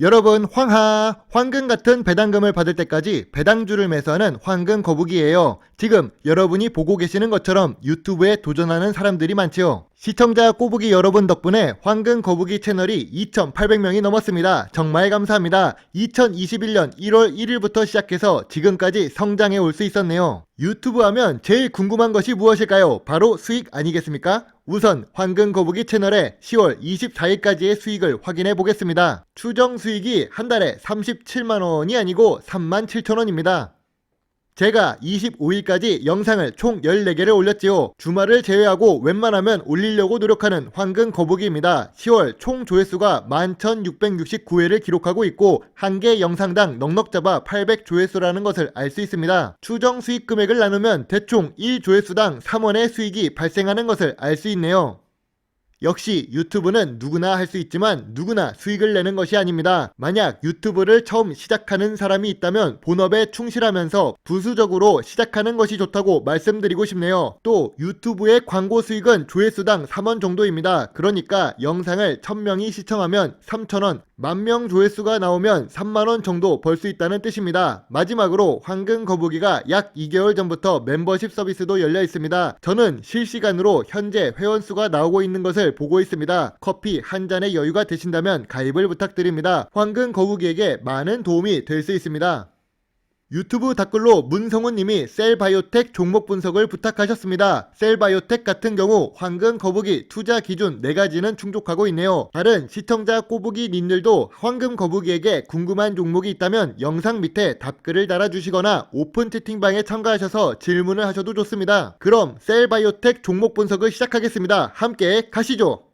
여러분, 황금 같은 배당금을 받을 때까지 배당주를 매수하는 황금 거북이에요. 지금 여러분이 보고 계시는 것처럼 유튜브에 도전하는 사람들이 많지요. 시청자 꼬부기 여러분 덕분에 황금 거북이 채널이 2,800명이 넘었습니다. 정말 감사합니다. 2021년 1월 1일부터 시작해서 지금까지 성장해 올 수 있었네요. 유튜브 하면 제일 궁금한 것이 무엇일까요? 바로 수익 아니겠습니까? 우선 황금 거북이 채널의 10월 24일까지의 수익을 확인해 보겠습니다. 추정 수익이 한 달에 37만원이 아니고 37,000원입니다. 제가 25일까지 영상을 총 14개를 올렸지요. 주말을 제외하고 웬만하면 올리려고 노력하는 황금 거북이입니다. 10월 총 조회수가 11,669회를 기록하고 있고 한 개 영상당 넉넉 잡아 800조회수라는 것을 알 수 있습니다. 추정 수익 금액을 나누면 대충 1조회수당 3원의 수익이 발생하는 것을 알 수 있네요. 역시 유튜브는 누구나 할 수 있지만 누구나 수익을 내는 것이 아닙니다. 만약 유튜브를 처음 시작하는 사람이 있다면 본업에 충실하면서 부수적으로 시작하는 것이 좋다고 말씀드리고 싶네요. 또 유튜브의 광고 수익은 조회수당 3원 정도입니다. 그러니까 영상을 1000명이 시청하면 3,000원, 10,000명 조회수가 나오면 3만원 정도 벌 수 있다는 뜻입니다. 마지막으로 황금 거북이가 약 2개월 전부터 멤버십 서비스도 열려 있습니다. 저는 실시간으로 현재 회원수가 나오고 있는 것을 보고 있습니다. 커피 한 잔의 여유가 되신다면 가입을 부탁드립니다. 황금 거북이에게 많은 도움이 될 수 있습니다. 유튜브 댓글로 문성훈님이 셀바이오텍 종목 분석을 부탁하셨습니다. 셀바이오텍 같은 경우 황금 거북이 투자 기준 4가지는 충족하고 있네요. 다른 시청자 꼬부기 님들도 황금 거북이에게 궁금한 종목이 있다면 영상 밑에 답글을 달아주시거나 오픈 채팅방에 참가하셔서 질문을 하셔도 좋습니다. 그럼 셀바이오텍 종목 분석을 시작하겠습니다. 함께 가시죠.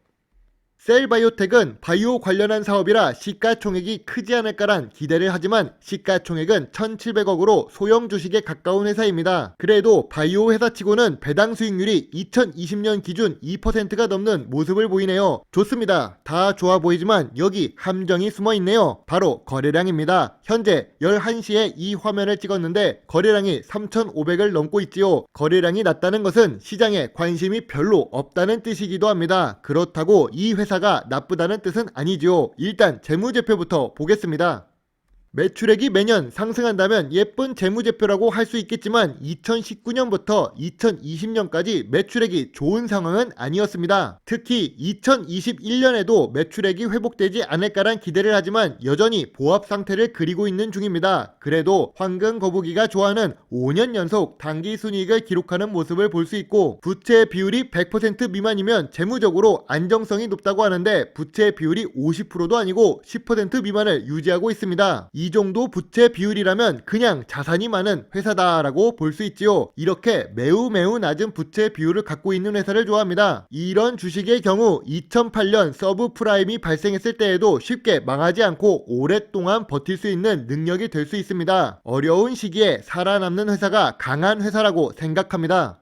셀바이오텍은 바이오 관련한 사업이라 시가총액이 크지 않을까란 기대를 하지만 시가총액은 1,700억으로 소형 주식에 가까운 회사입니다. 그래도 바이오 회사치고는 배당 수익률이 2020년 기준 2%가 넘는 모습을 보이네요. 좋습니다. 다 좋아 보이지만 여기 함정이 숨어 있네요. 바로 거래량입니다. 현재 11시에 이 화면을 찍었는데 거래량이 3,500을 넘고 있지요. 거래량이 낮다는 것은 시장에 관심이 별로 없다는 뜻이기도 합니다. 그렇다고 이 회사가 나쁘다는 뜻은 아니죠. 일단 재무제표부터 보겠습니다. 매출액이 매년 상승한다면 예쁜 재무제표라고 할 수 있겠지만 2019년부터 2020년까지 매출액이 좋은 상황은 아니었습니다. 특히 2021년에도 매출액이 회복되지 않을까란 기대를 하지만 여전히 보합 상태를 그리고 있는 중입니다. 그래도 황금 거북이가 좋아하는 5년 연속 당기 순이익을 기록하는 모습을 볼 수 있고 부채 비율이 100% 미만이면 재무적으로 안정성이 높다고 하는데 부채 비율이 50%도 아니고 10% 미만을 유지하고 있습니다. 이 정도 부채 비율이라면 그냥 자산이 많은 회사다라고 볼 수 있지요. 이렇게 매우 낮은 부채 비율을 갖고 있는 회사를 좋아합니다. 이런 주식의 경우 2008년 서브프라임이 발생했을 때에도 쉽게 망하지 않고 오랫동안 버틸 수 있는 능력이 될 수 있습니다. 어려운 시기에 살아남는 회사가 강한 회사라고 생각합니다.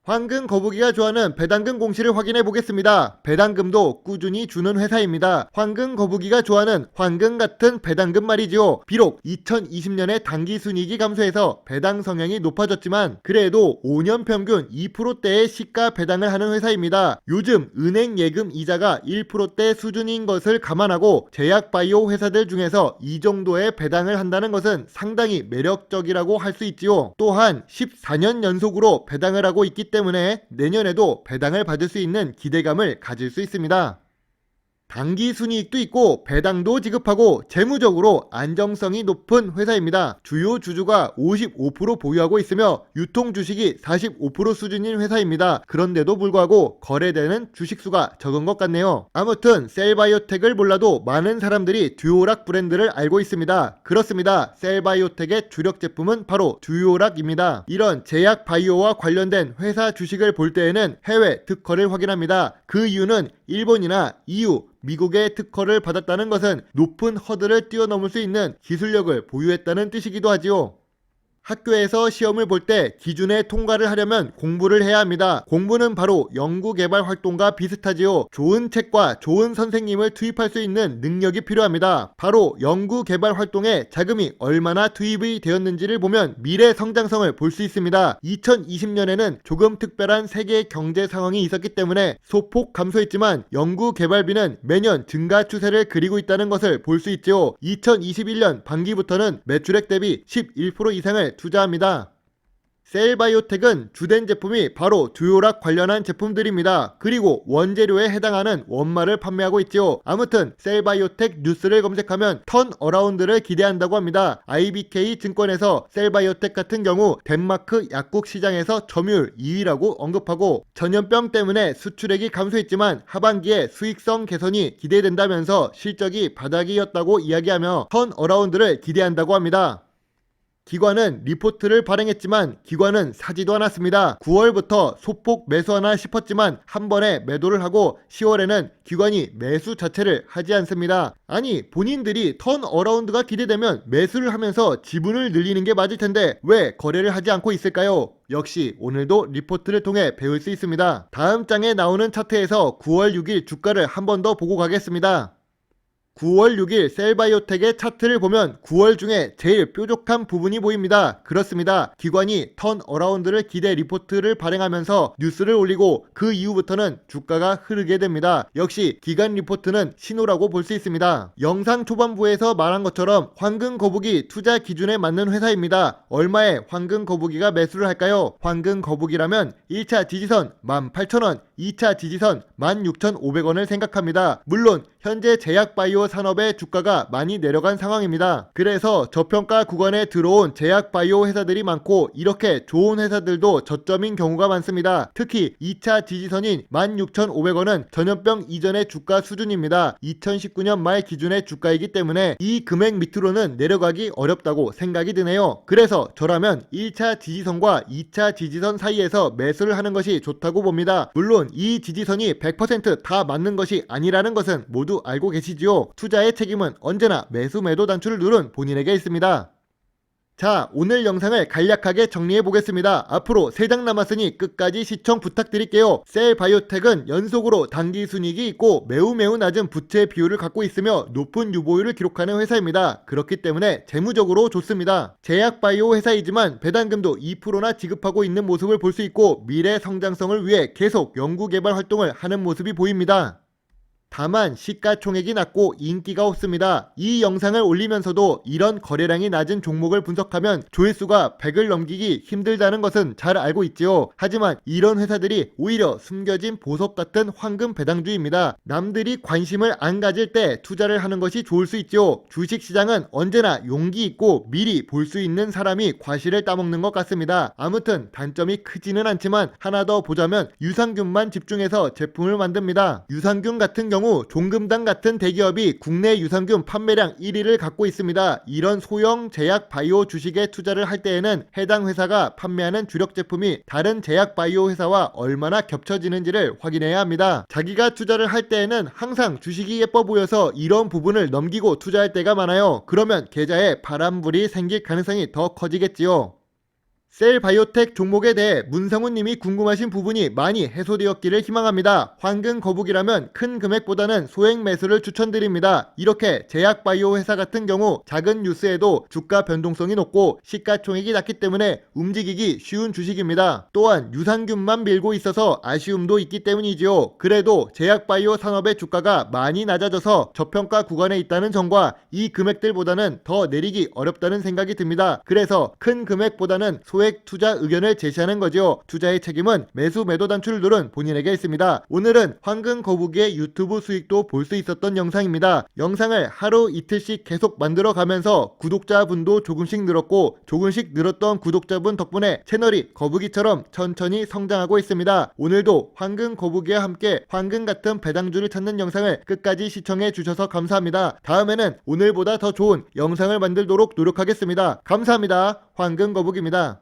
황금 거북이가 좋아하는 배당금 공시를 확인해 보겠습니다. 배당금도 꾸준히 주는 회사입니다. 황금 거북이가 좋아하는 황금 같은 배당금 말이지요. 비록 2020년에 당기순이익이 감소해서 배당 성향이 높아졌지만 그래도 5년 평균 2%대의 시가 배당을 하는 회사입니다. 요즘 은행 예금 이자가 1%대 수준인 것을 감안하고 제약 바이오 회사들 중에서 이 정도의 배당을 한다는 것은 상당히 매력적이라고 할 수 있지요. 또한 14년 연속으로 배당을 하고 있기 때문에 내년에도 배당을 받을 수 있는 기대감을 가질 수 있습니다. 당기 순이익도 있고 배당도 지급하고 재무적으로 안정성이 높은 회사입니다. 주요 주주가 55% 보유하고 있으며 유통 주식이 45% 수준인 회사입니다. 그런데도 불구하고 거래되는 주식수가 적은 것 같네요. 아무튼 셀바이오텍을 몰라도 많은 사람들이 듀오락 브랜드를 알고 있습니다. 그렇습니다. 셀바이오텍의 주력 제품은 바로 듀오락입니다. 이런 제약 바이오와 관련된 회사 주식을 볼 때에는 해외 특허를 확인합니다. 그 이유는 일본이나 EU, 미국의 특허를 받았다는 것은 높은 허들을 뛰어넘을 수 있는 기술력을 보유했다는 뜻이기도 하지요. 학교에서 시험을 볼 때 기준에 통과를 하려면 공부를 해야 합니다. 공부는 바로 연구개발 활동과 비슷하지요. 좋은 책과 좋은 선생님을 투입할 수 있는 능력이 필요합니다. 바로 연구개발 활동에 자금이 얼마나 투입이 되었는지를 보면 미래 성장성을 볼 수 있습니다. 2020년에는 조금 특별한 세계 경제 상황이 있었기 때문에 소폭 감소했지만 연구개발비는 매년 증가 추세를 그리고 있다는 것을 볼 수 있죠. 2021년 반기부터는 매출액 대비 11% 이상을 투자합니다. 셀바이오텍은 주된 제품이 바로 듀오락 관련한 제품들입니다. 그리고 원재료에 해당하는 원마를 판매하고 있지요. 아무튼 셀바이오텍 뉴스를 검색하면 턴어라운드를 기대한다고 합니다. IBK 증권에서 셀바이오텍 같은 경우 덴마크 약국 시장에서 점유율 2위라고 언급하고 전염병 때문에 수출액이 감소했지만 하반기에 수익성 개선이 기대된다면서 실적이 바닥이었다고 이야기하며 턴어라운드를 기대한다고 합니다. 기관은 리포트를 발행했지만 기관은 사지도 않았습니다. 9월부터 소폭 매수하나 싶었지만 한 번에 매도를 하고 10월에는 기관이 매수 자체를 하지 않습니다. 아니 본인들이 턴어라운드가 기대되면 매수를 하면서 지분을 늘리는 게 맞을 텐데 왜 거래를 하지 않고 있을까요? 역시 오늘도 리포트를 통해 배울 수 있습니다. 다음 장에 나오는 차트에서 9월 6일 주가를 한 번 더 보고 가겠습니다. 9월 6일 셀바이오텍의 차트를 보면 9월 중에 제일 뾰족한 부분이 보입니다. 그렇습니다. 기관이 턴어라운드를 기대 리포트를 발행하면서 뉴스를 올리고 그 이후부터는 주가가 흐르게 됩니다. 역시 기관 리포트는 신호라고 볼 수 있습니다. 영상 초반부에서 말한 것처럼 황금거북이 투자 기준에 맞는 회사입니다. 얼마에 황금거북이가 매수를 할까요? 황금거북이라면 1차 지지선 18,000원, 2차 지지선 16,500원을 생각합니다. 물론 현재 제약바이오 산업의 주가가 많이 내려간 상황입니다. 그래서 저평가 구간에 들어온 제약바이오 회사들이 많고 이렇게 좋은 회사들도 저점인 경우가 많습니다. 특히 2차 지지선인 16,500원은 전염병 이전의 주가 수준입니다. 2019년 말 기준의 주가이기 때문에 이 금액 밑으로는 내려가기 어렵다고 생각이 드네요. 그래서 저라면 1차 지지선과 2차 지지선 사이에서 매수를 하는 것이 좋다고 봅니다. 물론 이 지지선이 100% 맞는 것이 아니라는 것은 모두 알고 계시지요. 투자의 책임은 언제나 매수 매도 단추를 누른 본인에게 있습니다. 자, 오늘 영상을 간략하게 정리해 보겠습니다. 앞으로 3장 남았으니 끝까지 시청 부탁드릴게요. 셀바이오텍은 연속으로 단기 순이익이 있고 매우 낮은 부채 비율을 갖고 있으며 높은 유보율을 기록하는 회사입니다. 그렇기 때문에 재무적으로 좋습니다. 제약바이오 회사이지만 배당금도 2%나 지급하고 있는 모습을 볼 수 있고 미래 성장성을 위해 계속 연구개발 활동을 하는 모습이 보입니다. 다만 시가총액이 낮고 인기가 없습니다. 이 영상을 올리면서도 이런 거래량이 낮은 종목을 분석하면 조회수가 100을 넘기기 힘들다는 것은 잘 알고 있지요. 하지만 이런 회사들이 오히려 숨겨진 보석 같은 황금 배당주입니다. 남들이 관심을 안 가질 때 투자를 하는 것이 좋을 수 있죠. 주식시장은 언제나 용기 있고 미리 볼 수 있는 사람이 과실을 따먹는 것 같습니다. 아무튼 단점이 크지는 않지만 하나 더 보자면 유산균만 집중해서 제품을 만듭니다. 유산균 같은 경우 종금당 같은 대기업이 국내 유산균 판매량 1위를 갖고 있습니다. 이런 소형 제약 바이오 주식에 투자를 할 때에는 해당 회사가 판매하는 주력 제품이 다른 제약 바이오 회사와 얼마나 겹쳐지는지를 확인해야 합니다. 자기가 투자를 할 때에는 항상 주식이 예뻐 보여서 이런 부분을 넘기고 투자할 때가 많아요. 그러면 계좌에 바람불이 생길 가능성이 더 커지겠지요. 셀바이오텍 종목에 대해 문성훈님이 궁금하신 부분이 많이 해소되었기를 희망합니다. 황금거북이라면 큰 금액보다는 소액 매수를 추천드립니다. 이렇게 제약바이오 회사 같은 경우 작은 뉴스에도 주가 변동성이 높고 시가총액이 낮기 때문에 움직이기 쉬운 주식입니다. 또한 유산균만 밀고 있어서 아쉬움도 있기 때문이지요. 그래도 제약바이오 산업의 주가가 많이 낮아져서 저평가 구간에 있다는 점과 이 금액들보다는 더 내리기 어렵다는 생각이 듭니다. 그래서 큰 금액보다는 소액 투자 의견을 제시하는 거죠. 투자의 책임은 매수 매도 단추를 누른 본인에게 있습니다. 오늘은 황금거북이의 유튜브 수익도 볼 수 있었던 영상입니다. 영상을 하루 이틀씩 계속 만들어 가면서 구독자분도 조금씩 늘었고 조금씩 늘었던 구독자분 덕분에 채널이 거북이처럼 천천히 성장하고 있습니다. 오늘도 황금거북이와 함께 황금 같은 배당주를 찾는 영상을 끝까지 시청해 주셔서 감사합니다. 다음에는 오늘보다 더 좋은 영상을 만들도록 노력하겠습니다. 감사합니다. 황금거북입니다.